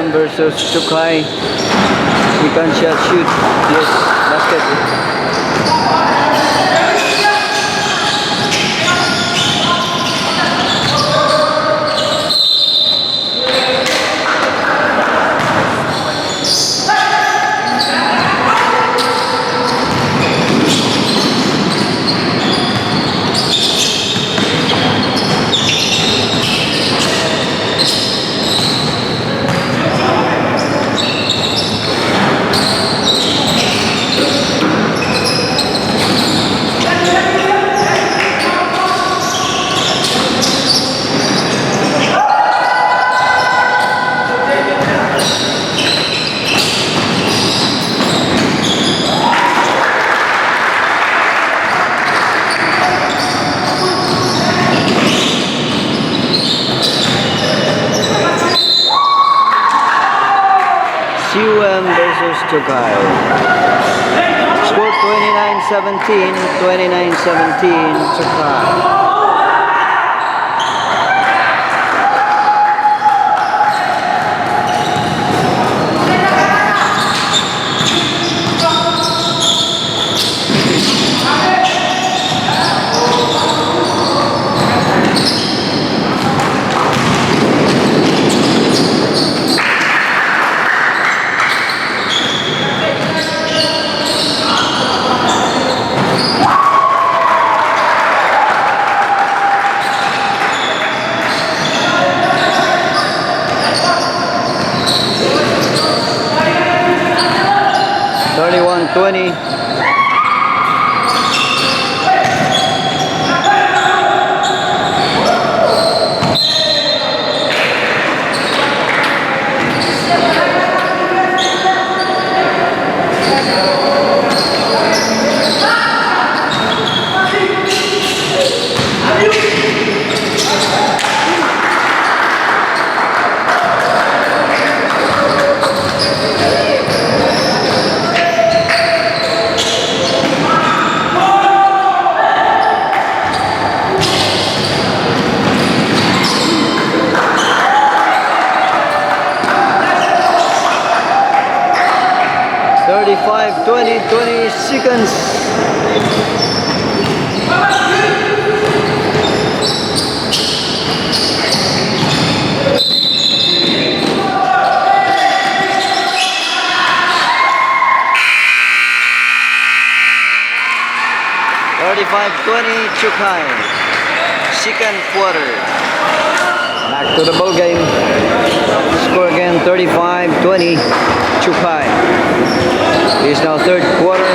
Siwam versus Chukai. Second shot shoot. Yes, basket. Siwam versus Chukai. Score 29-17, 29-17, Chukai. Thirty-one 20. Thirty-five 20, 20 seconds. 35-20 Chukai. Second quarter. Back to the ball game. Score again 35-20 Chukai. It is now third quarter.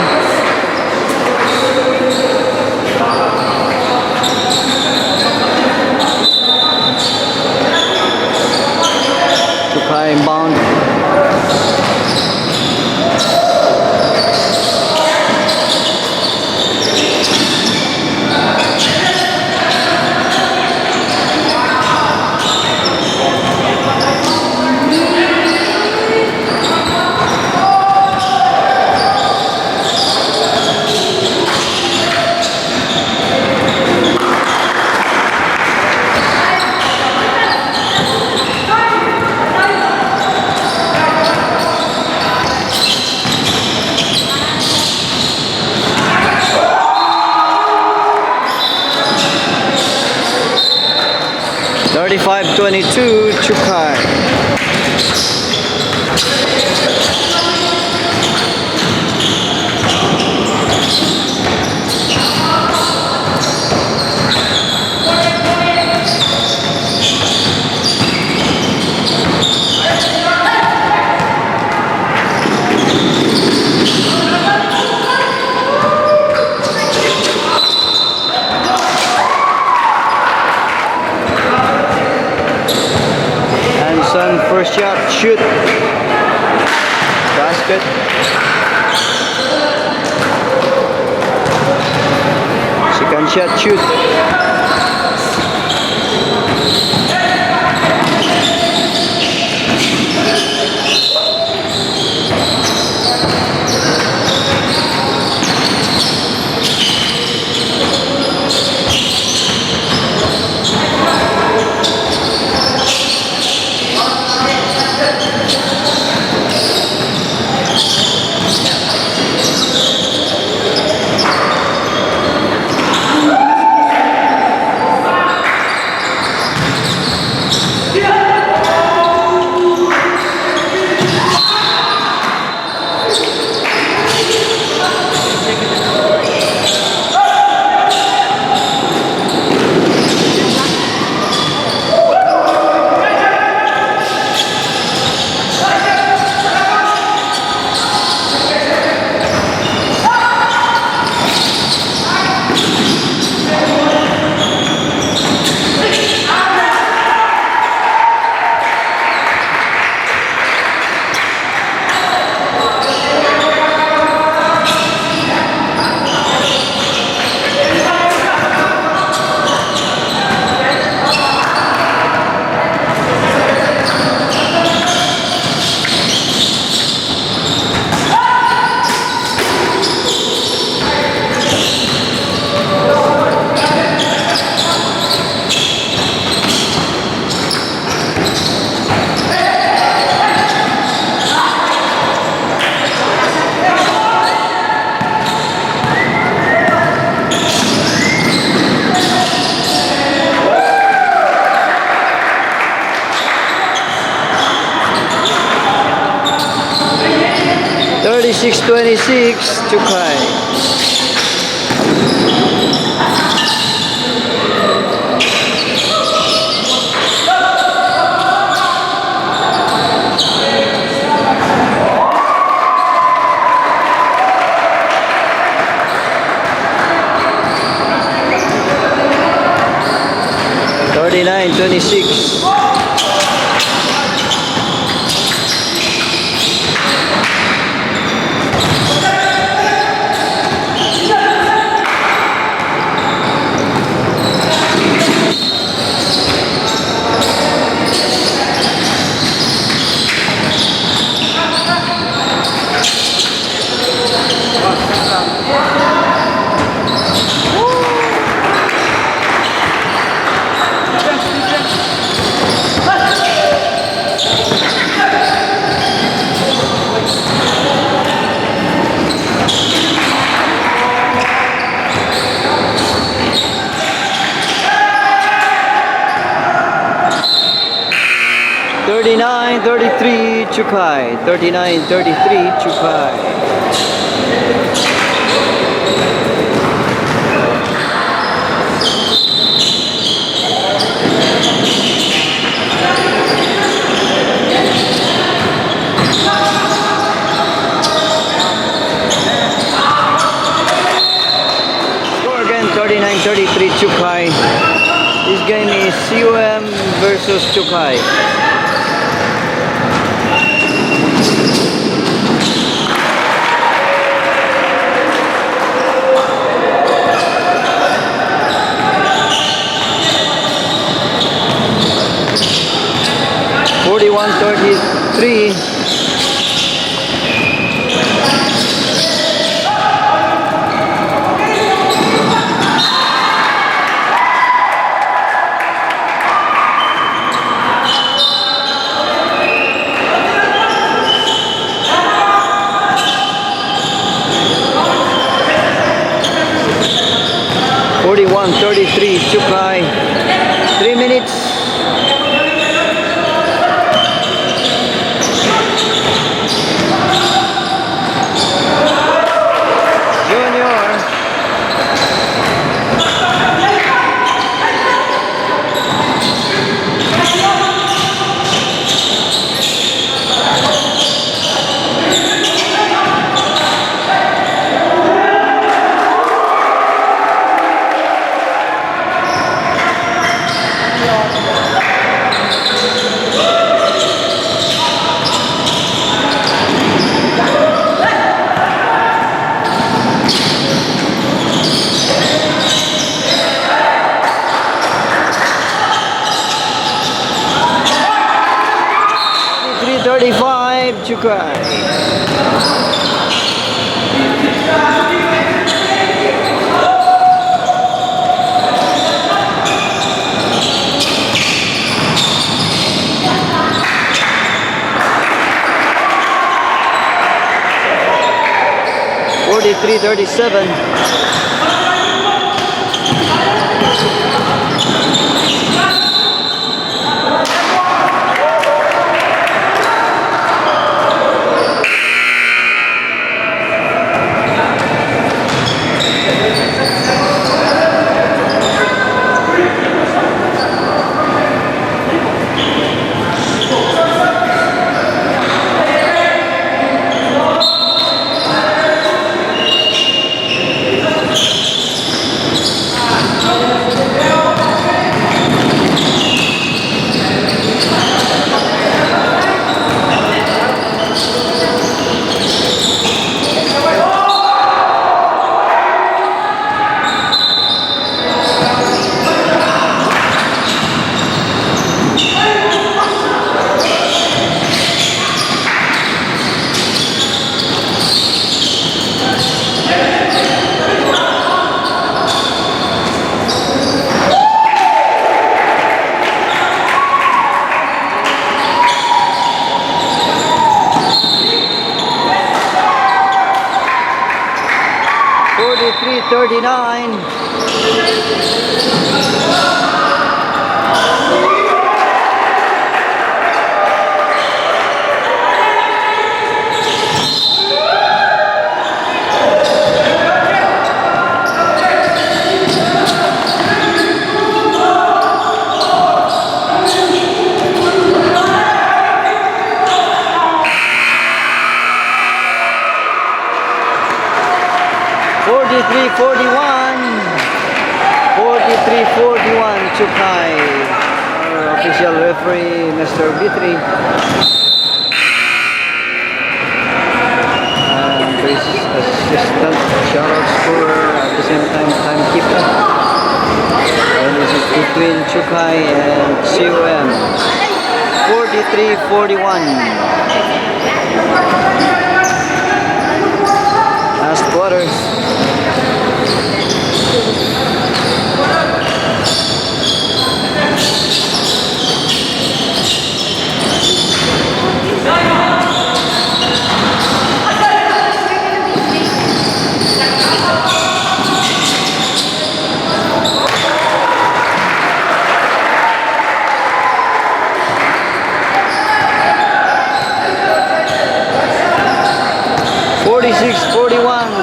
Chukai inbound. Thirty-five 22 Chukai. First shot, shoot. Basket. Second shot, shoot. 36-26, Chukai. Thirty-nine, 26. Thirty-nine, 33, Chukai. 39, 33, Chukai. Score again, 39, 33, Chukai. This game is CUM versus Chukai. Forty-one, 33. Forty-one, 33, Chukai. 3 minutes. Chukai. Forty-three, 37. Forty-three, 39. 43-41, Chukai. Our official referee, Mr. Vitri. And his assistant, shout-out scorer, at the same time, timekeeper. And this is between Chukai and COM. 43-41. Last quarter.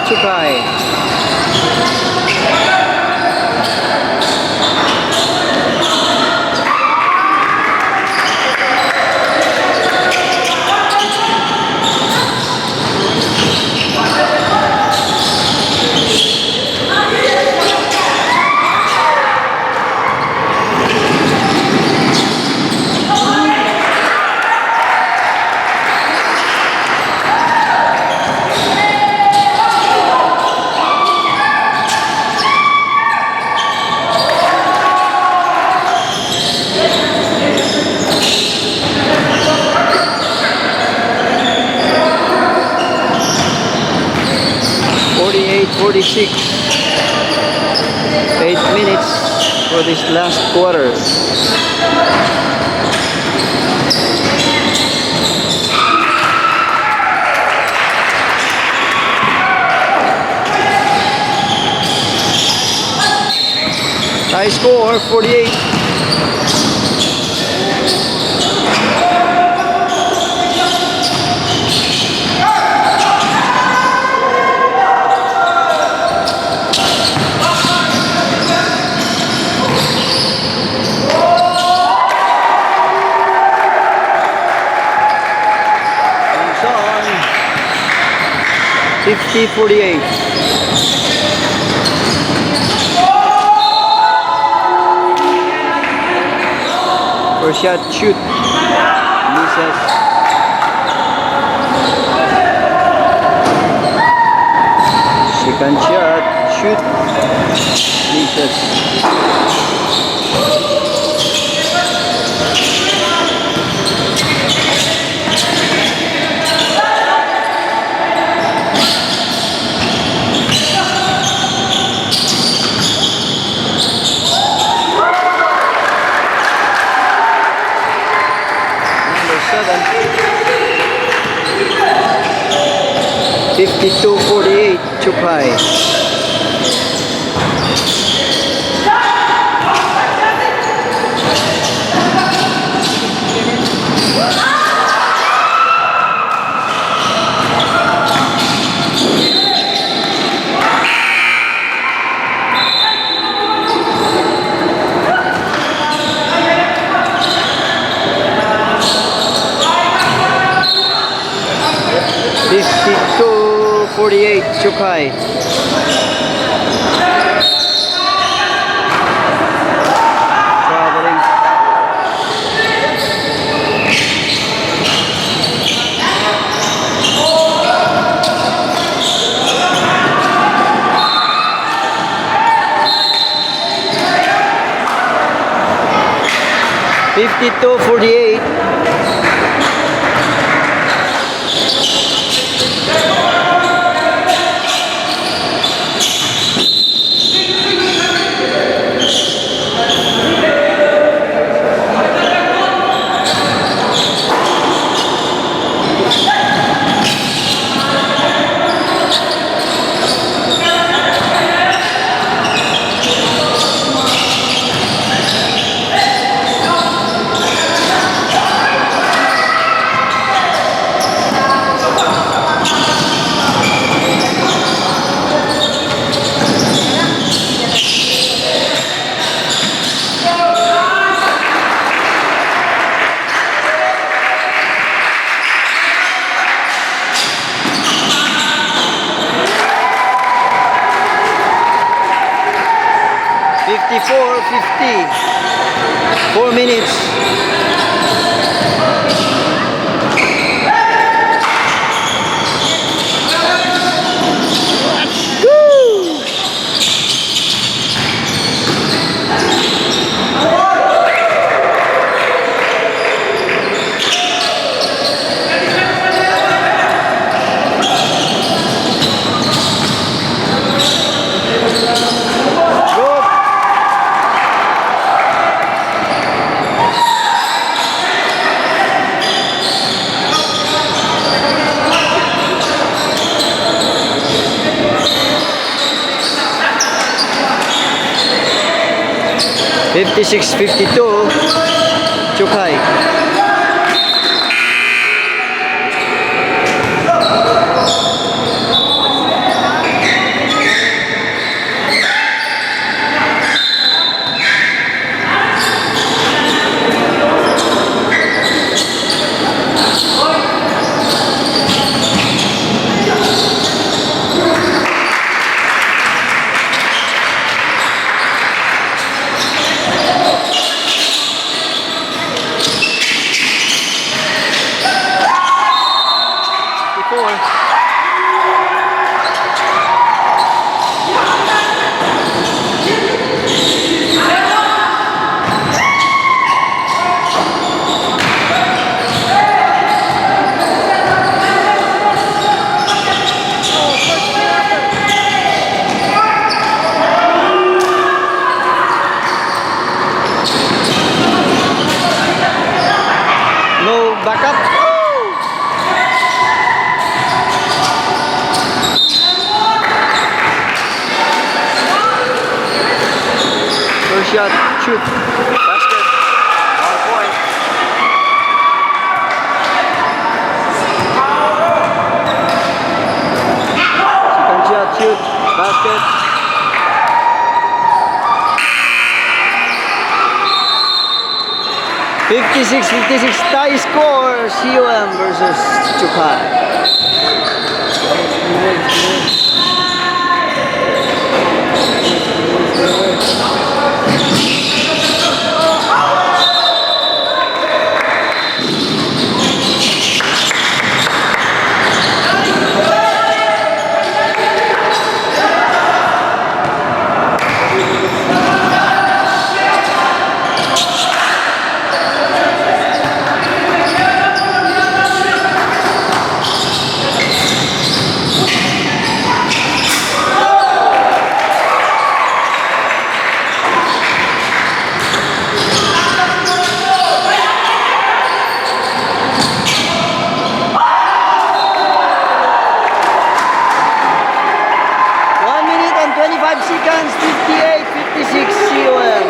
Chukai. .46. 8 minutes for this last quarter. High score 48. on 50-48. First shot, shoot. Misses. Second shot, shoot. Misses. Number 7. 52-48, Chukai. .48, Chukai. Traveling. .52-48. 54-50. 4 minutes. Woo! Go. 56-52. Chukai. No backup. First shot, shoot. Basket. 1 point. Second shot, shoot. Basket. (56-56) tie score. COM versus Chukai. Seconds, 58-56 COM.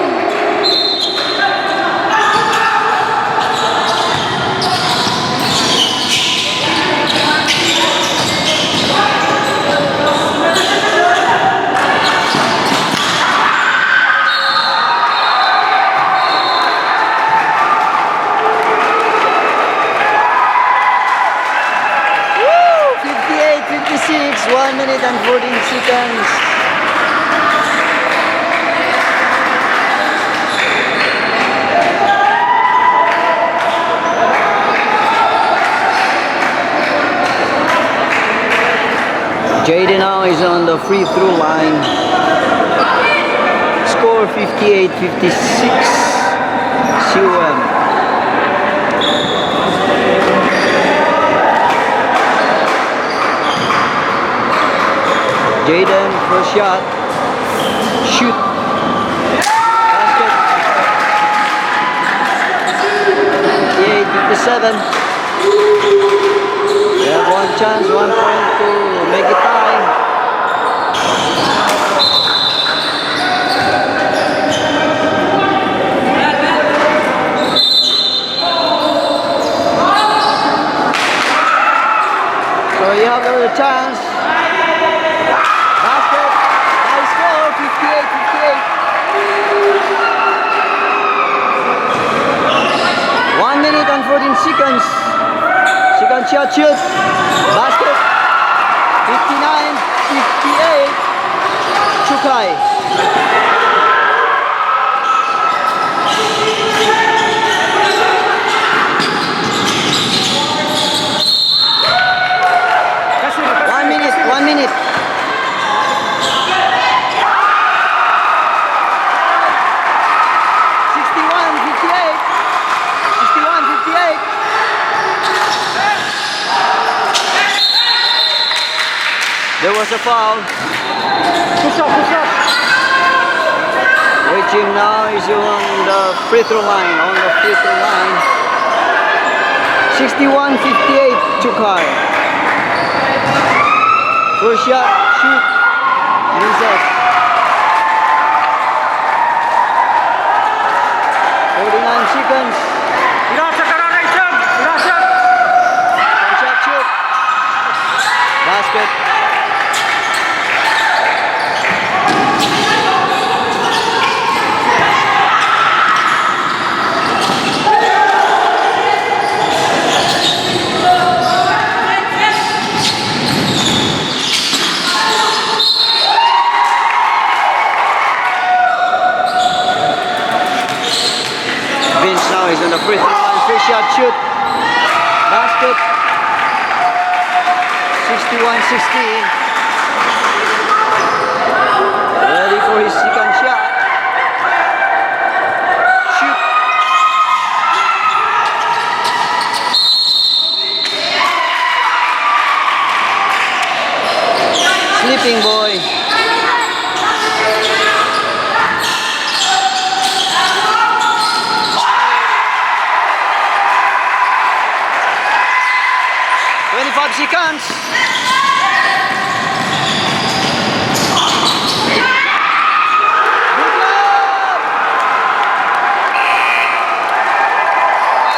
Woo! 58-56, 1 minute and 14 seconds. Jaden now is on the free throw line. Score 58-56 COM. Jaden, first shot. Shoot. Basket. 58-57. They have one chance, 1 point to make it tie. So you have another chance. Basket. High score, 58-58. 1 minute and 14 seconds. Second shot, shoot. Basket. 59-58. Chukai. was a foul. Push up, push up. Which team now is on the free throw line, on the free throw line. 61-58, Chukai. First shot, shoot, misses. 49 seconds. Irasa ka na, Rayson. Irasa. One shot, shoot. Basket. Vince now is on the free throw line. First shot, shoot. Basket. 61-60. Ready for his second shot. Shoot. Sleeping boy. Seconds. Good luck.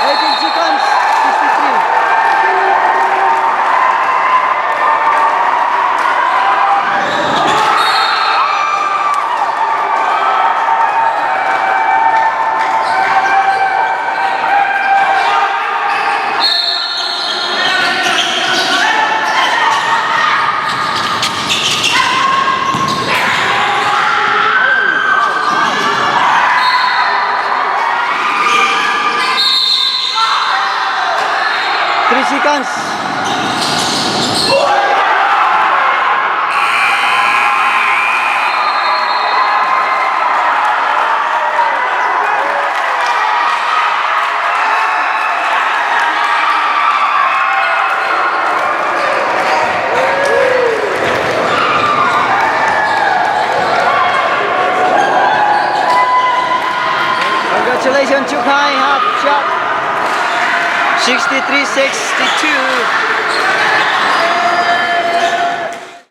18 seconds. 63. Seconds. Congratulations, Chukai, half shot. 63-62.